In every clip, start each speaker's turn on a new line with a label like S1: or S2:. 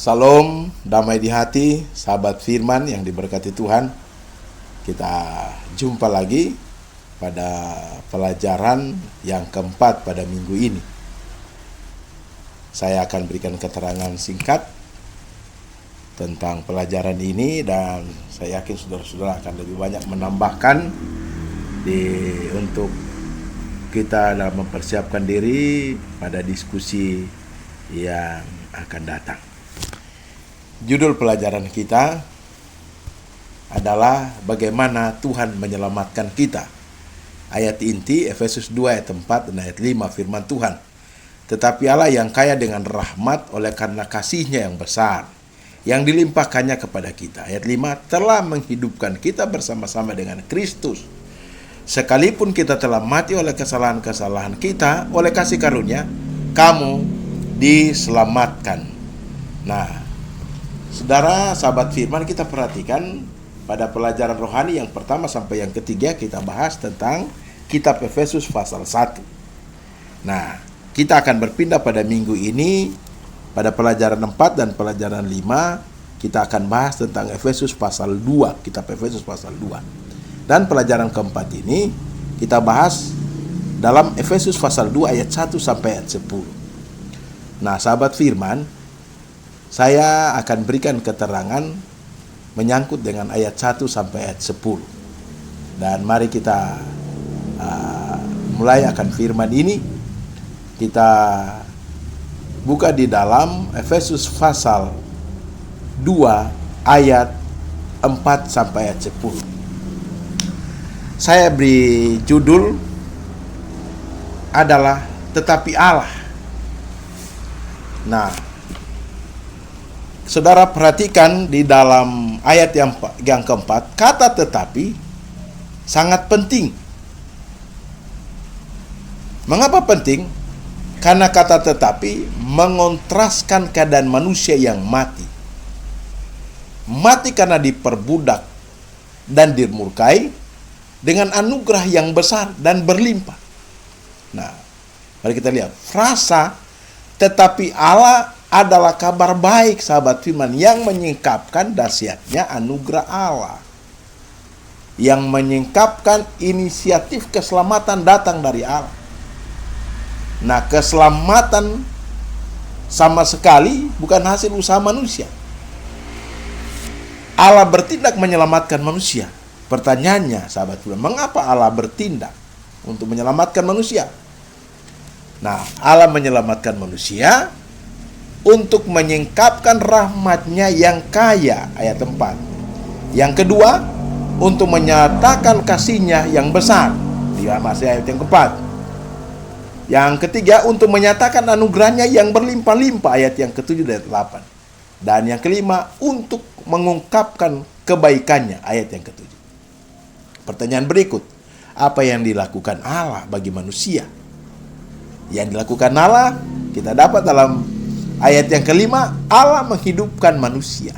S1: Salam, damai di hati, sahabat firman yang diberkati Tuhan. Kita jumpa lagi pada pelajaran yang keempat pada minggu ini. Saya akan berikan keterangan singkat tentang pelajaran ini, dan saya yakin saudara-saudara akan lebih banyak menambahkan untuk kita dalam mempersiapkan diri pada diskusi yang akan datang. Judul pelajaran kita adalah bagaimana Tuhan menyelamatkan kita. Ayat inti Efesus 2 ayat 4 dan ayat 5 firman Tuhan. Tetapi Allah yang kaya dengan rahmat oleh karena kasih-Nya yang besar, yang dilimpahkannya kepada kita. Ayat 5, telah menghidupkan kita bersama-sama dengan Kristus. Sekalipun kita telah mati oleh kesalahan-kesalahan kita, oleh kasih karunia, kamu diselamatkan. Nah, saudara, sahabat firman, kita perhatikan pada pelajaran rohani yang pertama sampai yang ketiga kita bahas tentang kitab Efesus pasal 1. Nah, kita akan berpindah pada minggu ini pada pelajaran 4 dan pelajaran 5 kita akan bahas tentang Efesus pasal 2, kitab Efesus pasal 2. Dan pelajaran keempat ini kita bahas dalam Efesus pasal 2 ayat 1 sampai ayat 10. Nah, sahabat firman, saya akan berikan keterangan menyangkut dengan ayat 1 sampai ayat 10. Dan mari kita mulai akan firman ini. Kita buka di dalam Efesus pasal 2 ayat 4 sampai ayat 10. Saya beri judul adalah Tetapi Allah. Nah, saudara perhatikan di dalam ayat yang keempat, kata tetapi sangat penting. Mengapa penting? Karena kata tetapi mengontraskan keadaan manusia yang mati. Mati karena diperbudak dan dimurkai dengan anugerah yang besar dan berlimpah. Nah, mari kita lihat. Frasa tetapi Allah adalah kabar baik, sahabat firman, yang menyingkapkan dahsyatnya anugerah Allah, yang menyingkapkan inisiatif keselamatan datang dari Allah. Nah, keselamatan sama sekali bukan hasil usaha manusia. Allah bertindak menyelamatkan manusia. Pertanyaannya, sahabat firman, mengapa Allah bertindak untuk menyelamatkan manusia? Nah, Allah menyelamatkan manusia untuk menyingkapkan rahmat-Nya yang kaya, ayat 4. Yang kedua, untuk menyatakan kasih-Nya yang besar, di ayat yang keempat. Yang ketiga, untuk menyatakan anugerah-Nya yang berlimpah-limpah, ayat yang ke-7 dan ayat 8. Dan yang kelima, untuk mengungkapkan kebaikan-Nya, ayat yang ke-7. Pertanyaan berikut, apa yang dilakukan Allah bagi manusia? Yang dilakukan Allah, kita dapat dalam ayat yang kelima, Allah menghidupkan manusia.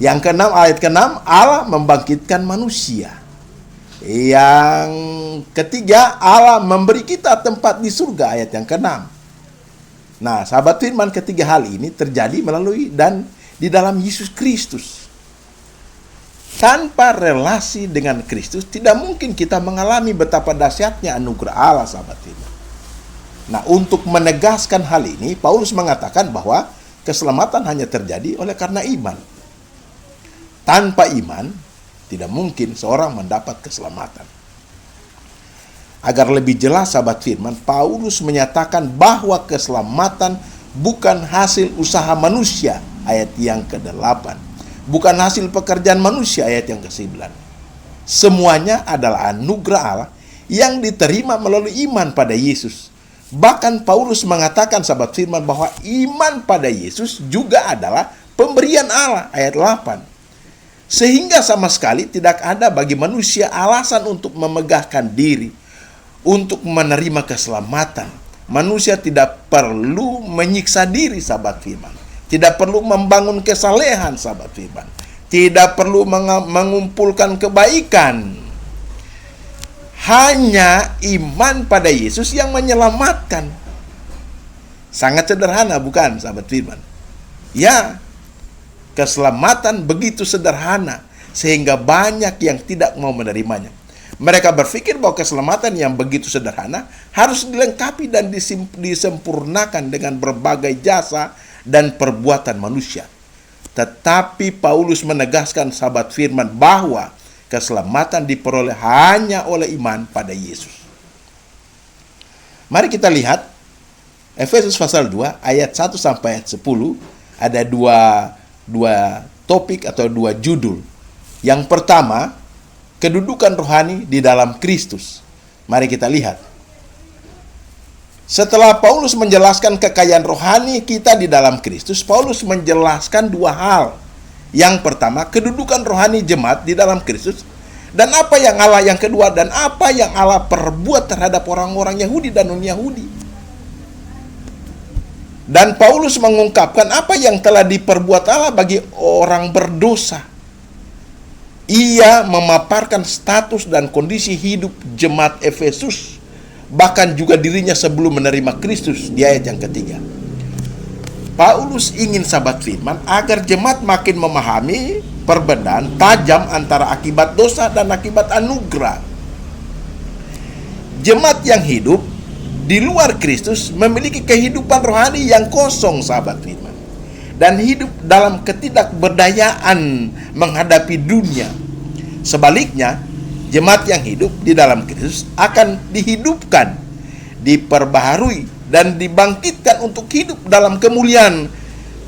S1: Yang keenam, ayat keenam, Allah membangkitkan manusia. Yang ketiga, Allah memberi kita tempat di surga, ayat yang keenam. Nah, sahabat firman, ketiga hal ini terjadi melalui dan di dalam Yesus Kristus. Tanpa relasi dengan Kristus, tidak mungkin kita mengalami betapa dahsyatnya anugerah Allah, sahabat firman. Nah, untuk menegaskan hal ini, Paulus mengatakan bahwa keselamatan hanya terjadi oleh karena iman. Tanpa iman, tidak mungkin seorang mendapat keselamatan. Agar lebih jelas, sahabat firman, Paulus menyatakan bahwa keselamatan bukan hasil usaha manusia, ayat yang ke-8. Bukan hasil pekerjaan manusia, ayat yang ke-9. Semuanya adalah anugerah Allah yang diterima melalui iman pada Yesus. Bahkan Paulus mengatakan, sahabat firman, bahwa iman pada Yesus juga adalah pemberian Allah, ayat 8. Sehingga sama sekali tidak ada bagi manusia alasan untuk memegahkan diri, untuk menerima keselamatan. Manusia tidak perlu menyiksa diri, sahabat firman. Tidak perlu membangun kesalehan, sahabat firman. Tidak perlu mengumpulkan kebaikan. Hanya iman pada Yesus yang menyelamatkan. Sangat sederhana, bukan, sahabat firman? Ya, keselamatan begitu sederhana sehingga banyak yang tidak mau menerimanya. Mereka berpikir bahwa keselamatan yang begitu sederhana harus dilengkapi dan disempurnakan dengan berbagai jasa dan perbuatan manusia. Tetapi Paulus menegaskan sahabat firman bahwa keselamatan diperoleh hanya oleh iman pada Yesus. Mari kita lihat Efesus pasal 2 ayat 1 sampai ayat 10. Ada dua topik atau dua judul. Yang pertama, kedudukan rohani di dalam Kristus. Mari kita lihat. Setelah Paulus menjelaskan kekayaan rohani kita di dalam Kristus, Paulus menjelaskan dua hal. Yang pertama, kedudukan rohani jemaat di dalam Kristus, dan apa yang Allah, yang kedua, dan apa yang Allah perbuat terhadap orang-orang Yahudi dan non-Yahudi. Dan Paulus mengungkapkan apa yang telah diperbuat Allah bagi orang berdosa. Ia memaparkan status dan kondisi hidup jemaat Efesus, bahkan juga dirinya sebelum menerima Kristus di ayat yang ketiga. Paulus ingin sahabat firman agar jemaat makin memahami perbedaan tajam antara akibat dosa dan akibat anugerah. Jemaat yang hidup di luar Kristus memiliki kehidupan rohani yang kosong, sahabat firman, dan hidup dalam ketidakberdayaan menghadapi dunia. Sebaliknya, jemaat yang hidup di dalam Kristus akan dihidupkan, diperbaharui, dan dibangkitkan untuk hidup dalam kemuliaan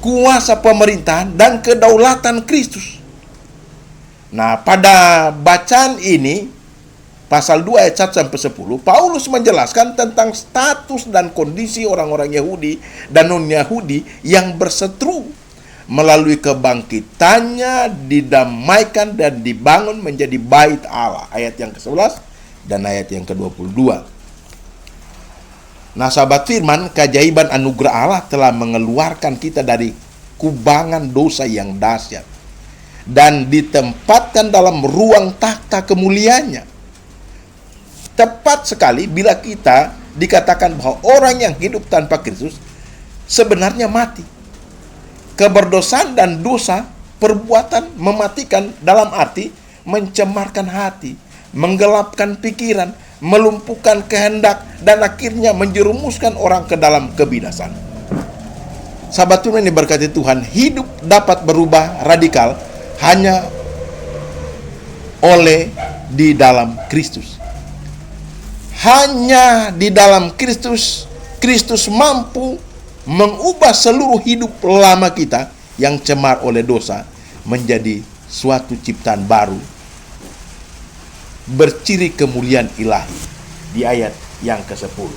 S1: kuasa pemerintahan dan kedaulatan Kristus. Nah, pada bacaan ini pasal 2 ayat 1 sampai 10, Paulus menjelaskan tentang status dan kondisi orang-orang Yahudi dan non-Yahudi yang berseteru. Melalui kebangkitannya didamaikan dan dibangun menjadi bait Allah. Ayat yang ke-11 dan ayat yang ke-22. Nah, sahabat firman, keajaiban anugerah Allah telah mengeluarkan kita dari kubangan dosa yang dahsyat dan ditempatkan dalam ruang takhta kemuliaannya. Tepat sekali bila kita dikatakan bahwa orang yang hidup tanpa Kristus sebenarnya mati. Keberdosan dan dosa perbuatan mematikan dalam arti mencemarkan hati, menggelapkan pikiran, melumpuhkan kehendak, dan akhirnya menjerumuskan orang ke dalam kebinasan. Sahabat Tuhan yang diberkati Tuhan, hidup dapat berubah radikal hanya oleh di dalam Kristus. Hanya di dalam Kristus, Kristus mampu mengubah seluruh hidup lama kita yang cemar oleh dosa menjadi suatu ciptaan baru, berciri kemuliaan ilahi. Di ayat yang ke-10.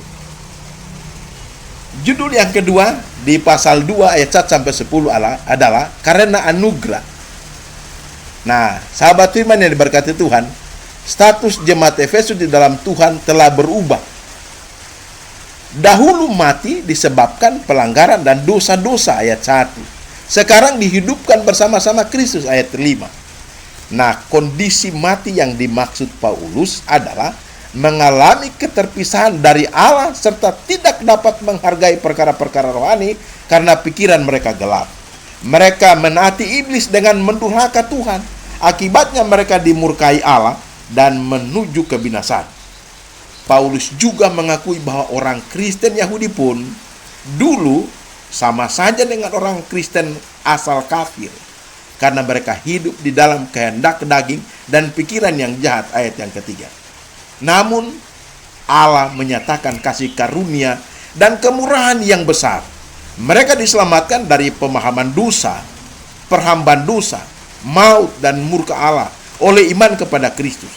S1: Judul yang kedua di pasal 2 ayat 1 sampai 10 adalah karena anugerah. Nah, sahabat firman yang diberkati Tuhan, status jemaat Efesus di dalam Tuhan telah berubah. Dahulu mati disebabkan pelanggaran dan dosa-dosa, ayat 1. Sekarang dihidupkan bersama-sama Kristus, ayat 5. Nah, kondisi mati yang dimaksud Paulus adalah mengalami keterpisahan dari Allah serta tidak dapat menghargai perkara-perkara rohani karena pikiran mereka gelap. Mereka menaati iblis dengan mendurhaka Tuhan. Akibatnya mereka dimurkai Allah dan menuju kebinasaan. Paulus juga mengakui bahwa orang Kristen Yahudi pun dulu sama saja dengan orang Kristen asal kafir, karena mereka hidup di dalam kehendak daging dan pikiran yang jahat, ayat yang ketiga. Namun Allah menyatakan kasih karunia dan kemurahan yang besar. Mereka diselamatkan dari pemahaman dosa, perhambaan dosa, maut, dan murka Allah oleh iman kepada Kristus.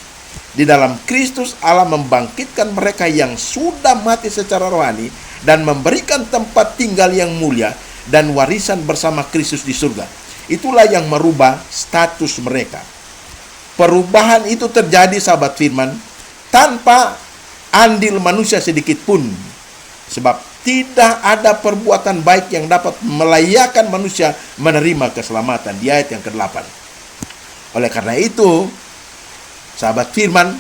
S1: Di dalam Kristus Allah membangkitkan mereka yang sudah mati secara rohani dan memberikan tempat tinggal yang mulia dan warisan bersama Kristus di surga. Itulah yang merubah status mereka. Perubahan itu terjadi, sahabat firman, tanpa andil manusia sedikit pun. Sebab tidak ada perbuatan baik yang dapat melayakkan manusia menerima keselamatan. Di ayat yang ke-8. Oleh karena itu, sahabat firman,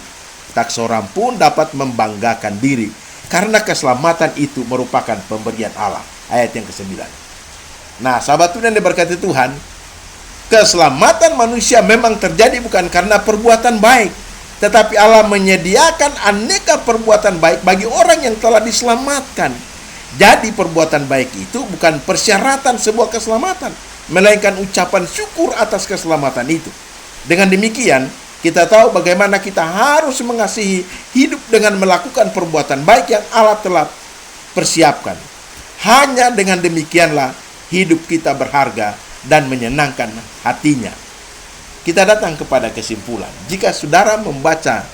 S1: tak seorang pun dapat membanggakan diri, karena keselamatan itu merupakan pemberian Allah. Ayat yang ke-9. Nah, sahabat Tuhan yang diberkati Tuhan, keselamatan manusia memang terjadi bukan karena perbuatan baik, tetapi Allah menyediakan aneka perbuatan baik bagi orang yang telah diselamatkan. Jadi perbuatan baik itu bukan persyaratan sebuah keselamatan, melainkan ucapan syukur atas keselamatan itu. Dengan demikian, kita tahu bagaimana kita harus mengasihi hidup dengan melakukan perbuatan baik yang Allah telah persiapkan. Hanya dengan demikianlah hidup kita berharga dan menyenangkan hatinya. Kita datang kepada kesimpulan. Jika saudara membaca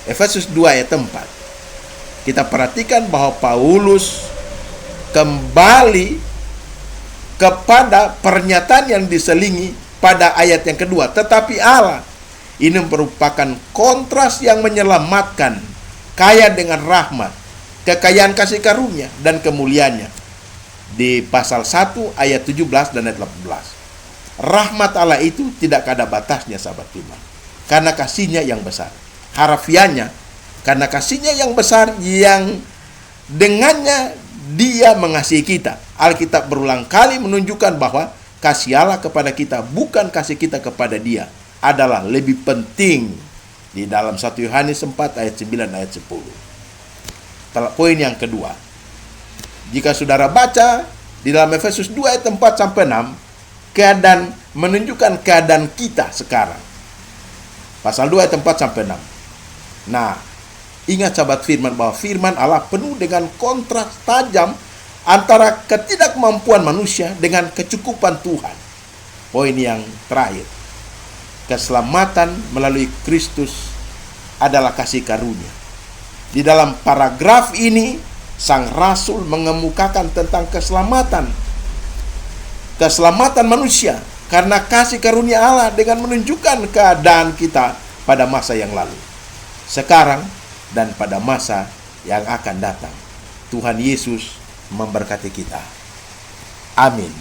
S1: Efesus 2 ayat 4, kita perhatikan bahwa Paulus kembali kepada pernyataan yang diselingi pada ayat yang kedua. Tetapi Allah, ini merupakan kontras yang menyelamatkan, kaya dengan rahmat, kekayaan kasih karunia dan kemuliaannya. Di pasal 1 ayat 17 dan ayat 18. Rahmat Allah itu tidak ada batasnya, sahabat Tuhan, karena kasihnya yang besar. Harafiannya, karena kasihnya yang besar yang dengannya Dia mengasihi kita. Alkitab berulang kali menunjukkan bahwa kasih Allah kepada kita, bukan kasih kita kepada Dia, adalah lebih penting. Di dalam 1 Yohanes 4 ayat 9 ayat 10. Poin yang kedua, jika saudara baca di dalam Efesus 2 ayat 4 sampai 6, keadaan menunjukkan keadaan kita sekarang. Pasal 2 ayat 4 sampai 6. Nah, ingat sahabat firman bahwa firman Allah penuh dengan kontras tajam antara ketidakmampuan manusia dengan kecukupan Tuhan. Poin yang terakhir, keselamatan melalui Kristus adalah kasih karunia. Di dalam paragraf ini, Sang Rasul mengemukakan tentang keselamatan manusia karena kasih karunia Allah dengan menunjukkan keadaan kita pada masa yang lalu, sekarang, dan pada masa yang akan datang. Tuhan Yesus memberkati kita. Amin.